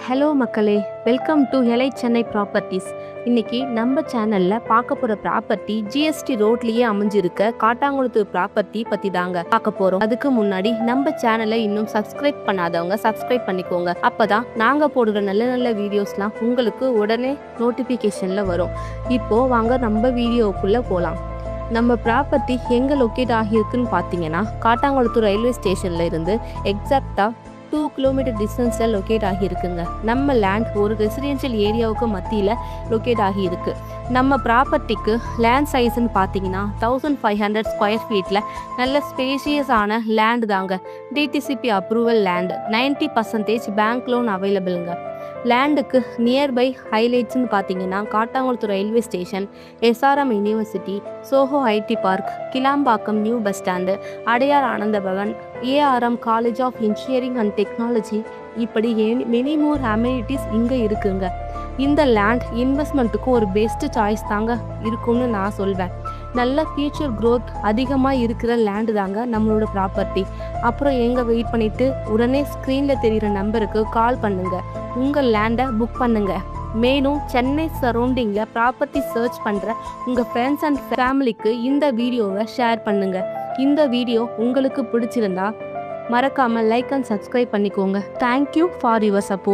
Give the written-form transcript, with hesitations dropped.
Hello மக்களே, welcome to எலை Chennai properties. இன்னைக்கு நம்ம சேனல்ல பார்க்க போற ப்ராப்பர்ட்டி ஜிஎஸ்டி ரோட்லயே அமைஞ்சிருக்க காட்டாங்குளத்தூர் ப்ராப்பர்ட்டி பத்தி தாங்க பார்க்க போறோம். அதுக்கு முன்னாடி நம்ம சேனலை இன்னும் சப்ஸ்கிரைப் பண்ணாதவங்க சப்ஸ்கிரைப் பண்ணிக்கோங்க. அப்பதான் நாங்க போடுற நல்ல நல்ல வீடியோஸ்லாம் உங்களுக்கு உடனே நோட்டிபிகேஷன்ல வரும். இப்போ வாங்க நம்ம வீடியோக்குள்ள போலாம். நம்ம ப்ராப்பர்ட்டி எங்கே லொக்கேட் ஆகியிருக்குன்னு பார்த்தீங்கன்னா, காட்டாங்குளத்தூர் ரயில்வே ஸ்டேஷன்ல இருந்து எக்ஸாக்டா 2 கிலோமீட்டர் டிஸ்டன்ஸில் லொக்கேட் ஆகியிருக்குங்க. நம்ம லேண்ட் ஒரு ரெசிடென்ஷியல் ஏரியாவுக்கு மத்தியில் லொக்கேட் ஆகியிருக்கு. நம்ம ப்ராப்பர்ட்டிக்கு லேண்ட் சைஸ்ன்னு பார்த்தீங்கன்னா 1500 ஸ்கொயர் ஃபீட்டில் நல்ல ஸ்பேஷியஸான லேண்ட் தாங்க. DTCP approval land, 90% bank loan அவைலபிளுங்க. லேண்டுக்கு நியர்பை ஹைலைட்ஸ்ன்னு பார்த்தீங்கன்னா, Kattankulathur railway station, SRM university, Zoho IT park, Kilambakkam new bus stand, Adyar Ananda Bhavan, ARM college of engineering and technology, இப்படி மெனி மோர் அமெனிட்டிஸ் இங்கே இருக்குங்க. இந்த லேண்ட் இன்வெஸ்ட்மெண்ட்டுக்கு ஒரு பெஸ்ட் சாய்ஸ் தாங்க இருக்கும்னு நான் சொல்வேன். நல்ல ஃபியூச்சர் க்ரோத் அதிகமாக இருக்கிற லேண்டு தாங்க நம்மளோட ப்ராப்பர்ட்டி. அப்புறம் எங்கே வெயிட் பண்ணிவிட்டு உடனே ஸ்க்ரீனில் தெரிகிற நம்பருக்கு கால் பண்ணுங்கள், உங்கள் லேண்டை புக் பண்ணுங்கள். மேலும் சென்னை சரௌண்டிங்கில் ப்ராப்பர்ட்டி சர்ச் பண்ணுற உங்கள் ஃப்ரெண்ட்ஸ் அண்ட் ஃபேமிலிக்கு இந்த வீடியோவை ஷேர் பண்ணுங்கள். இந்த வீடியோ உங்களுக்கு பிடிச்சிருந்தா மறக்காமல் லைக் அண்ட் சப்ஸ்கிரைப் பண்ணிக்கோங்க. Thank you for your support.